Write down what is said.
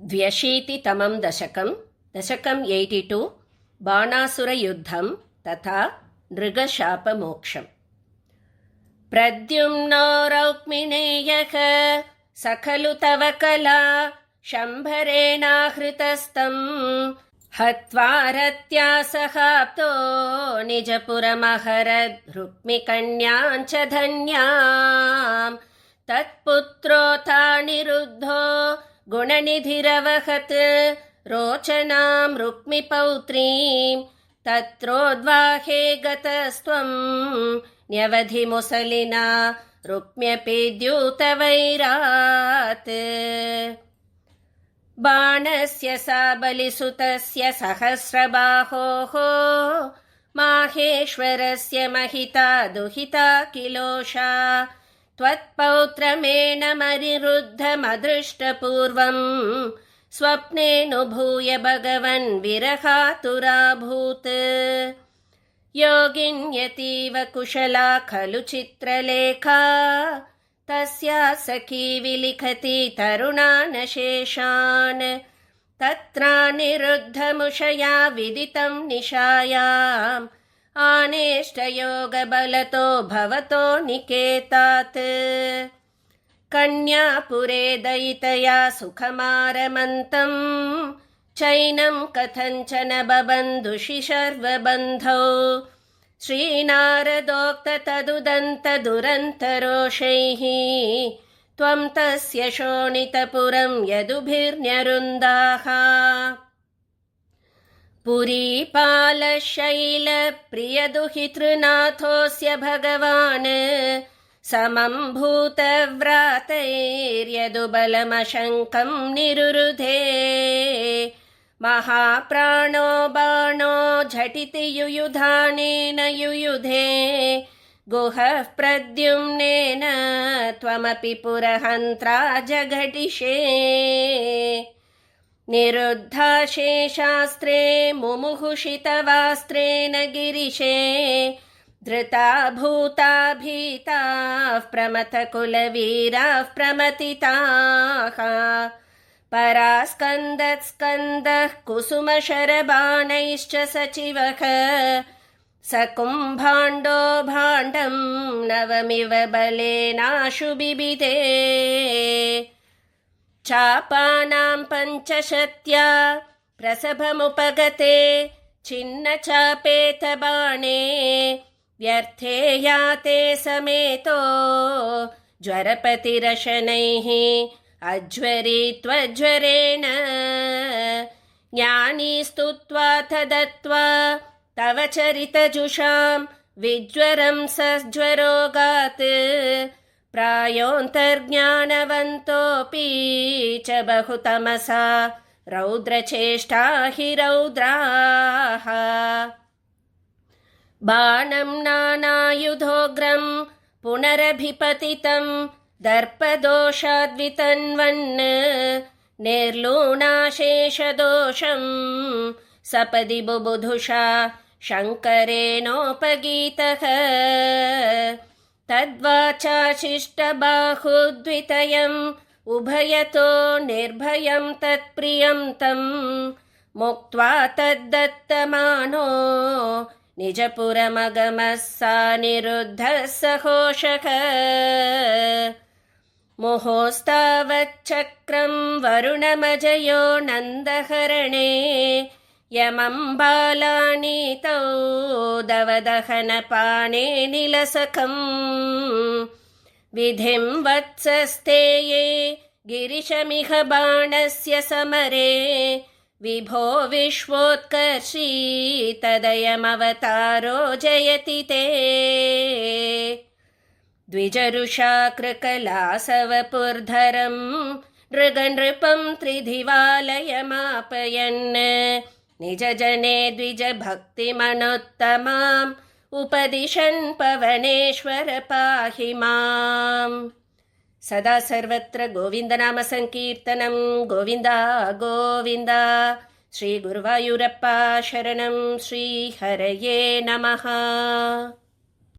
द्व्यशीतितमं दशकं 82 बाणासुरयुद्धं तथा नृगशापमोक्षम्। प्रद्युम्नो रौक्मिणेयः स खलु तव कला शम्भरेणाहृतस्तं हत्वा रत्या सहाप्तो निजपुरमहरद् रुक्मिकन्यां च धन्यां तत्पुत्रोऽथानिरुद्धो गुणनिधिरवहत् रोचनां रुक्मिपौत्रीं तत्रोद्वाहे गतस्त्वं न्यवधिमुसलिना रुक्म्यपि द्यूतवैरात्। बाणस्य सा बलिसुतस्य सहस्रबाहोः माहेश्वरस्य महिता दुहिता किलोषा त्वत्पौत्रमेणमनिरुद्धमदृष्टपूर्वं स्वप्नेऽनुभूय भगवन् विरहातुराभूत्। योगिन्यतीव कुशला खलु चित्रलेखा तस्या सखी विलिखति तरुणानशेषान् तत्रानिरुद्धमुषया विदितं निशायाम् आनेष्टयोगबलतो भवतो निकेतात्। कन्यापुरे दयितया सुखमारमन्तं चैनं कथञ्चन बबन्धुषि शर्वबन्धौ श्रीनारदोक्ततदुदन्तदुरन्तरोषैः त्वं तस्य शोणितपुरं यदुभिर्न्यरुन्दाः। पुरीपालशैलप्रियदुहितृनाथोऽस्य भगवान् समं भूतव्रातैर्यदुबलमशङ्कं निरुरुधे महाप्राणो बाणो झटिति युयुधानेन युयुधे गुहः प्रद्युम्नेन त्वमपि पुरहन्त्रा जघटिषे। निरुद्धा शेषास्त्रे मुमुहुषितवास्त्रेण गिरिशे धृता भूता भीताः प्रमथकुलवीराः प्रमथिताः परास्कन्दत्स्कन्दः कुसुमशरबाणैश्च सचिवः सकुम्भाण्डो भाण्डं नवमिव बलेनाशु बिबिधे। चापानां पञ्चशत्या प्रसभमुपगते छिन्नचापेतबाणे व्यर्थे याते समेतो ज्वरपतिरशनैः अज्वरी त्वज्वरेण ज्ञानी स्तुत्वाथ दत्त्वा तव चरितजुषां विज्वरं सज्वरोगात् प्रायोऽन्तर्ज्ञानवन्तोऽपि च बहुतमसा रौद्रचेष्टा हि रौद्राः। बाणं नानायुधोग्रं पुनरभिपतितं दर्पदोषाद्वितन्वन् निर्लूणाशेषदोषं सपदि बुबुधुषा शङ्करेणोपगीतः तद्वाचाशिष्टबाहुद्वितयम् उभयतो निर्भयं तत्प्रियं तं मुक्त्वा तद्दत्तमानो निजपुरमगमः सा निरुद्धः सहोषः। मुहोस्तावच्चक्रं वरुणमजयो नन्दहरणे यमं बालानीतौ दवदहनपाणे निलसखम् विधिं वत्सस्तेये गिरिशमिह बाणस्य समरे विभो विश्वोत्कर्षी तदयमवतारो जयति ते। द्विजरुषा कृकलासवपुर्धरं नृगनृपं त्रिधिवालयमापयन् निजजने द्विजभक्तिमनुत्तमाम् उपदिशन् पवनेश्वर पाहि माम्। सदा सर्वत्र गोविन्दनाम संकीर्तनं गोविन्द गोविन्द। श्री गुरुवायूरप्पा शरणं श्री हरये नमः।